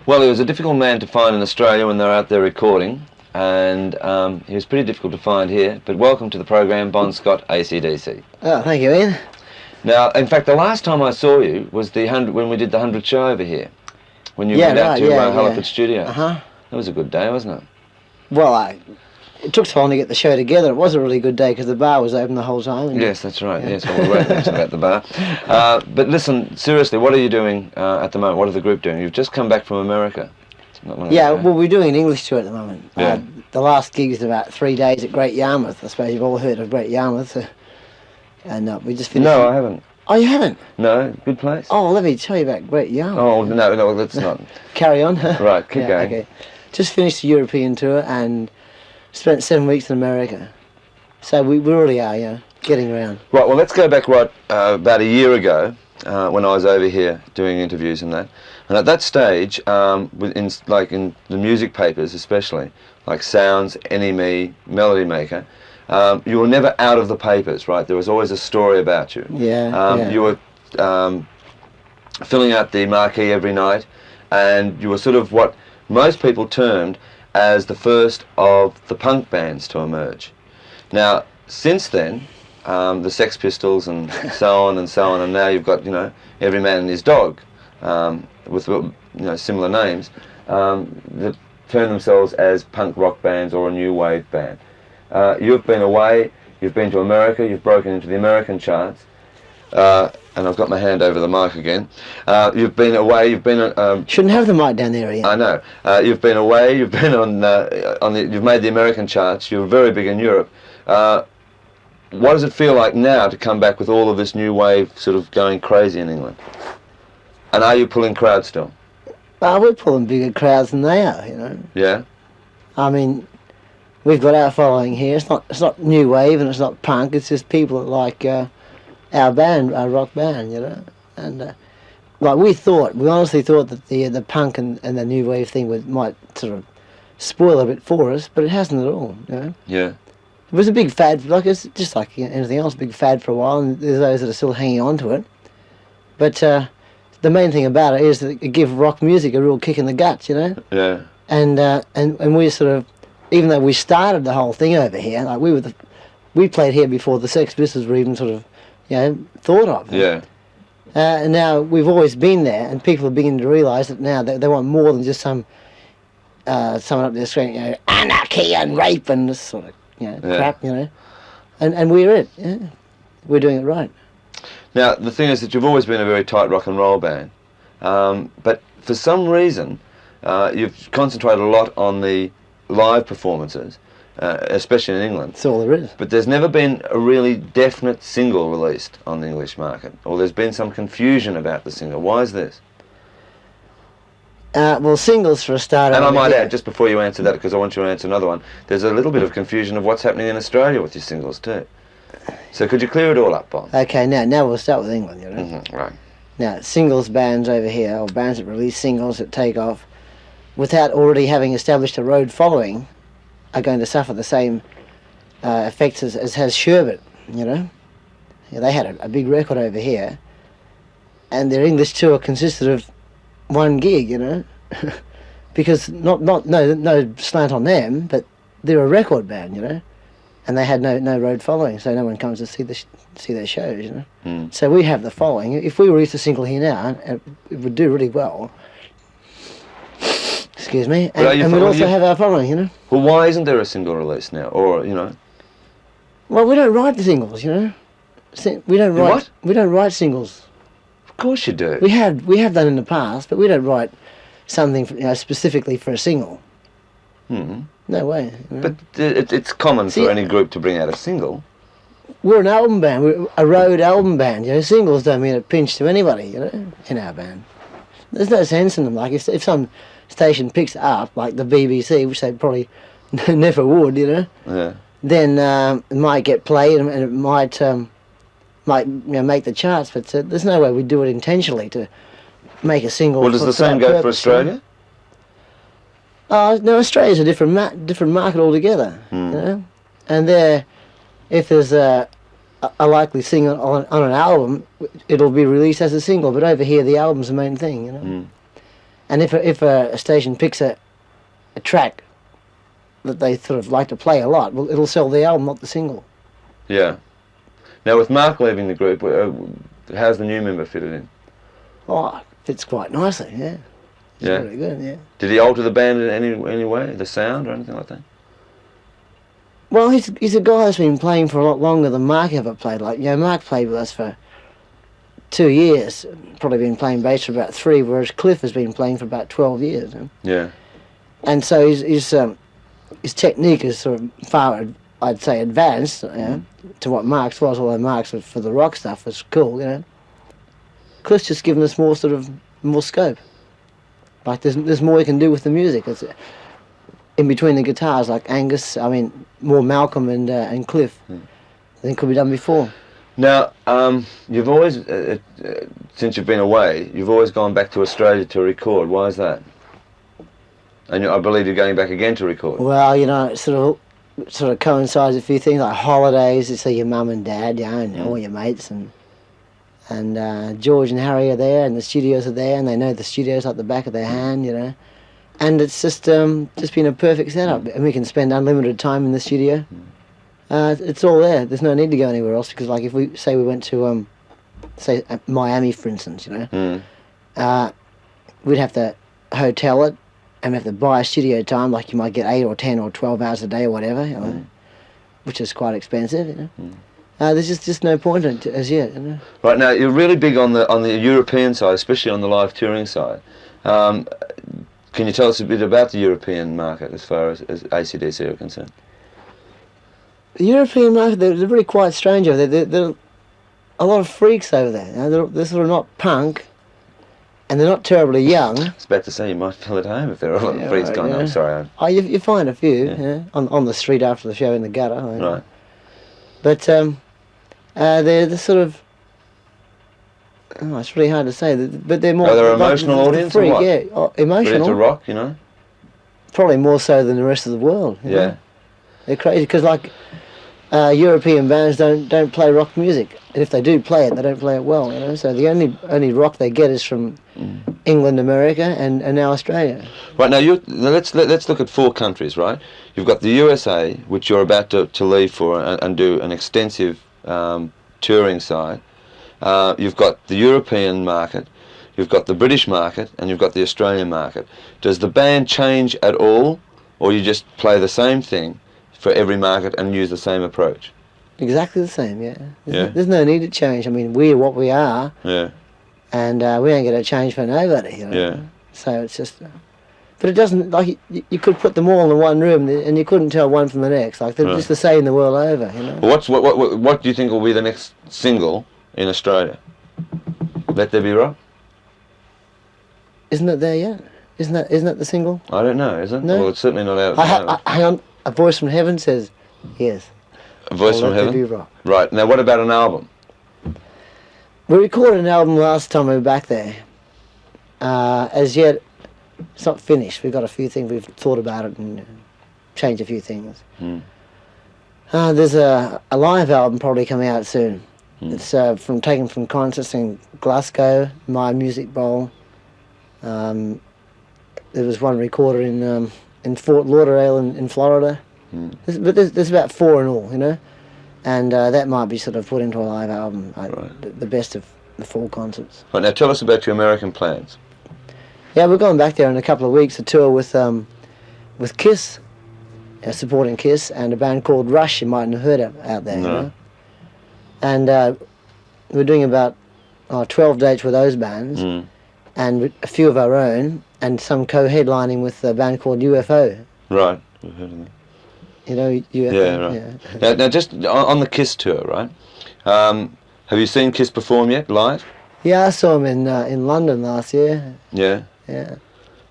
Well, he was a difficult man to find in Australia when they were out there recording, and he was pretty difficult to find here. But welcome to the program, Bon Scott, AC/DC. Oh, thank you, Ian. Now, in fact, the last time I saw you was when we did the 100th show over here, when you went out to Halliford Studios. Uh-huh. That was a good day, wasn't it? Well, it took so long to get the show together. It was a really good day because the bar was open the whole time. Yes, that's right. Yeah. Yes, well, we won't mention about the bar. But listen, seriously, what are you doing at the moment? What is the group doing? You've just come back from America. Yeah, well, we're doing an English tour at the moment. Yeah. The last gig is about 3 days at Great Yarmouth. I suppose you've all heard of Great Yarmouth. And we just finished... No, I haven't. Oh, you haven't? No, good place. Oh, let me tell you about Great Yarmouth. Oh, no, let's not. Carry on. Right, keep going. Okay. Just finished the European tour and spent 7 weeks in America. So we really are, getting around. Right, well, let's go back about a year ago when I was over here doing interviews and that. And at that stage, in the music papers especially, like Sounds, NME, Melody Maker, you were never out of the papers, right? There was always a story about you. Yeah. You were filling out the marquee every night, and you were sort of what most people termed as the first of the punk bands to emerge. Now, since then, the Sex Pistols and so on, and now you've got, Every Man and His Dog, with similar names, that term themselves as punk rock bands or a new wave band. You've been away, you've been to America, you've broken into the American charts, and I've got my hand over the mic again. You've been away, you've been... Shouldn't have the mic down there, Ian. I know. You've been away, you've been you've made the American charts, you're very big in Europe. What does it feel like now to come back with all of this new wave sort of going crazy in England? And are you pulling crowds still? Well, we're pulling bigger crowds than they are, Yeah? I mean, we've got our following here. It's not new wave and it's not punk. It's just people that like our band, our rock band, And we honestly thought that the punk and the new wave thing might sort of spoil a bit for us, but it hasn't at all. Yeah. It was a big fad, it's just like anything else, a big fad for a while, and there's those that are still hanging on to it. But the main thing about it is that it gives rock music a real kick in the guts, Yeah. And we sort of, even though we started the whole thing over here, like we played here before the Sex Pistols were even sort of, thought of. Yeah. And now we've always been there, and people are beginning to realise that now they want more than just someone up there screaming, anarchy and rape and this sort of, crap, and we're it. Yeah. We're doing it right. Now, the thing is that you've always been a very tight rock and roll band, but for some reason you've concentrated a lot on the live performances, especially in England. That's all there is. But there's never been a really definite single released on the English market, or there's been some confusion about the single. Why is this? Well, singles for a start. And I might add, just before you answer that, because I want you to answer another one, there's a little bit of confusion of what's happening in Australia with your singles too. So could you clear it all up, Bob? Okay, now we'll start with England, Right. Now, singles bands over here, or bands that release singles that take off, without already having established a road following, are going to suffer the same effects as has Sherbet, Yeah, they had a big record over here, and their English tour consisted of one gig, because no slant on them, but they're a record band, and they had no road following, so no one comes to see their shows, So we have the following. If we released a single here now, it would do really well. Excuse me, and we'd also have our following, Well, why isn't there a single release now, or Well, we don't write the singles, We don't write. What? We don't write singles. Of course you do. We have done in the past, but we don't write something specifically for a single. No way. But it's common for any group to bring out a single. We're an album band. We're a road album band. Singles don't mean a pinch to anybody. In our band, there's no sense in them. Like if some station picks it up, like the BBC, which they probably never would, Yeah. Then it might get played and it might make the charts, but there's no way we'd do it intentionally to make a single. Well, does the same go for Australia? No, Australia's a different market altogether, And if there's a likely single on an album, it'll be released as a single. But over here, the album's the main thing, And if a station picks a track that they sort of like to play a lot, well, it'll sell the album, not the single. Yeah. Now, with Mark leaving the group, how's the new member fitted in? Oh, fits quite nicely, yeah. It's Yeah. really good, yeah. Did he alter the band in any way, the sound or anything like that? Well, he's a guy that's been playing for a lot longer than Mark ever played. Like, Mark played with us for 2 years, probably been playing bass for about 3, whereas Cliff has been playing for about 12 years. Yeah. And so his technique is sort of far, I'd say, advanced to what Mark's was, although Mark's for the rock stuff was cool, Cliff's just given us more scope. Like, there's more he can do with the music. It's in between the guitars, like more Malcolm and Cliff than could be done before. Now, you've always, since you've been away, you've always gone back to Australia to record. Why is that? And I believe you're going back again to record. Well, it sort of coincides with a few things, like holidays. You see your mum and dad, and all your mates, and George and Harry are there, and the studios are there, and they know the studios like the back of their hand, And it's just been a perfect setup, and we can spend unlimited time in the studio. It's all there. There's no need to go anywhere else, because, like, if we went to say Miami, for instance, we'd have to hotel it, and we have to buy a studio time. Like, you might get 8 or 10 or 12 hours a day or whatever, which is quite expensive. There's just no point in it as yet. Right, now you're really big on the European side, especially on the live touring side. Can you tell us a bit about the European market as far as AC/DC are concerned? The European market, they're really quite strange over there. They're a lot of freaks over there. They're sort of not punk, and they're not terribly young. I was about to say, you might feel at home if there are a lot of freaks going on. Sorry. You find a few on the street after the show in the gutter. Right. But they're sort of... Oh, it's really hard to say. But they're more... Are they an emotional audience freak, or what? Yeah, emotional. Ready to rock, Probably more so than the rest of the world. Yeah. They're crazy, because, like, European bands don't play rock music, and if they do play it, they don't play it well. So the only rock they get is from England, America, and now Australia. Right, now let's look at 4 countries, right? You've got the USA, which you're about to leave for and do an extensive touring side. You've got the European market, you've got the British market, and you've got the Australian market. Does the band change at all, or you just play the same thing for every market and use the same approach? Exactly the same, yeah. There's no need to change. I mean, we're what we are. Yeah. And we ain't going to change for nobody, Yeah. So it's just... But it doesn't... Like, you could put them all in one room, and you couldn't tell one from the next. Like, they're just the same the world over, Well, what do you think will be the next single in Australia? Let There Be Rock? Isn't it there yet? Isn't that the single? I don't know, is it? No. Well, it's certainly not out. Hang on. A voice from heaven says yes. A voice from Let There heaven? Be Rock. Right. Now, what about an album? We recorded an album last time we were back there. As yet, it's not finished. We've got a few things. We've thought about it and changed a few things. There's a live album probably coming out soon. It's taken from concerts in Glasgow, My Music Bowl. There was one recorded in Fort Lauderdale in Florida. But there's about 4 in all, and that might be sort of put into a live album, the best of the 4 concerts. Right, now tell us about your American plans. Yeah, we're going back there in a couple of weeks to tour with Kiss, supporting Kiss, and a band called Rush. You mightn't have heard of out there. No. And we're doing about 12 dates with those bands, and a few of our own, and some co-headlining with a band called UFO. Right, I've heard of that. UFO. Yeah, right. Now, just on the Kiss tour, right? Have you seen Kiss perform yet, live? Yeah, I saw them in London last year. Yeah. Yeah.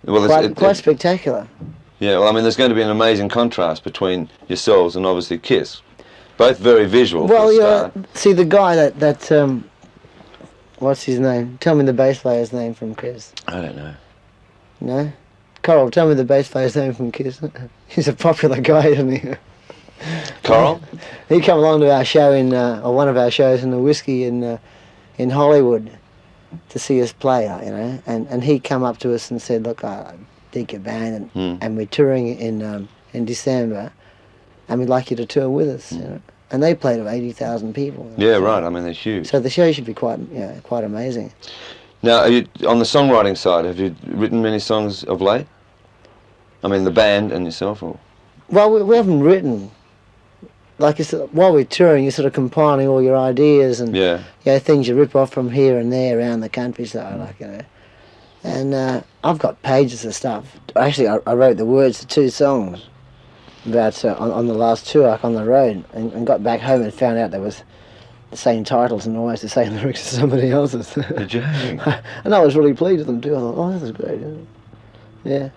Well, quite spectacular. Yeah, well, I mean, there's going to be an amazing contrast between yourselves and obviously Kiss. Both very visual. Well, for a start. see the guy that what's his name? Tell me the bass player's name from Kiss. I don't know. No? Coral, tell me the bass player's name from Kiss. He's a popular guy, isn't he? Coral? He came along to our show or one of our shows in the Whiskey in Hollywood. to see us play, you know. And he come up to us and said, "Look, I dig your band, and we're touring in December, and we'd like you to tour with us." You know? And they played to 80,000 people. Yeah, right. I mean, they're huge. So the show should be quite amazing. Now, are you, on the songwriting side, have you written many songs of late? I mean, the band and yourself, or? Well, we haven't written. Like, while we're touring, you're sort of compiling all your ideas and things you rip off from here and there around the countryside, like, you know. And I've got pages of stuff. Actually, I wrote the words to 2 songs about on the last tour, like on the road, and got back home and found out there was the same titles and almost the same lyrics as somebody else's. Did you? And I was really pleased with them too. I thought, oh, this is great. Yeah.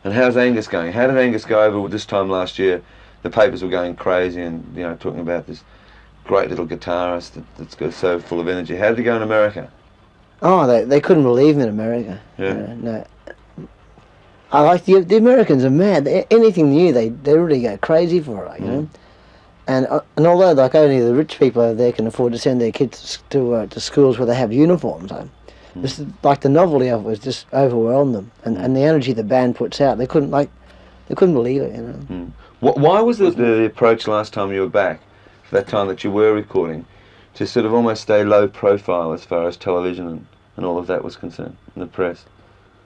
And how's Angus going? How did Angus go over this time last year? The papers were going crazy and, you know, talking about this great little guitarist that's so full of energy. How did he go in America? Oh, they couldn't believe him in America. Yeah. No. I like the Americans are mad. Anything new, they really go crazy for it, you know. And although like only the rich people over there can afford to send their kids to schools where they have uniforms, this, like the novelty of it was just overwhelmed them, and the energy the band puts out, they couldn't believe it, you know. Why was the approach last time you were back, for that time that you were recording, to sort of almost stay low profile as far as television and all of that was concerned, and the press?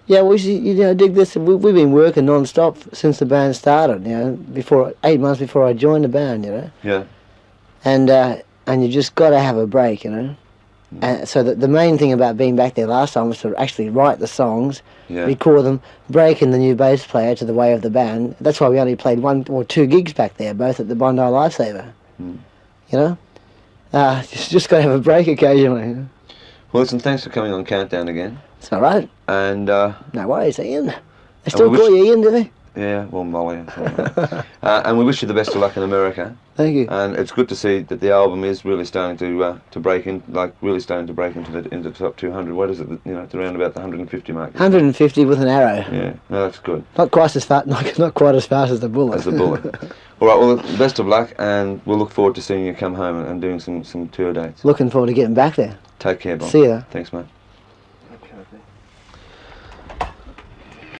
Yeah, well, you know, dig this. We've been working non-stop since the band started. You know, 8 months before I joined the band. You know. Yeah. And you just got to have a break. You know. And so the main thing about being back there last time was to actually write the songs, record them, break in the new bass player to the way of the band. That's why we only played 1 or 2 gigs back there, both at the Bondi Lifesaver. You know. Just got to have a break occasionally. You know? Well, listen, thanks for coming on Countdown again. It's all right. And no worries, Ian. They still call you Ian, do they? Yeah, well, Molly. And we wish you the best of luck in America. Thank you. And it's good to see that the album is really starting to break in, really starting to break into the top 200. What is it? You know, it's around about the 150 mark. 150 with an arrow. Yeah, no, that's good. Not quite as fast. Not quite as fast as the bullet. As the bullet. All right. Well, best of luck, and we'll look forward to seeing you come home and doing some tour dates. Looking forward to getting back there. Take care, Bob. See ya. Thanks, mate.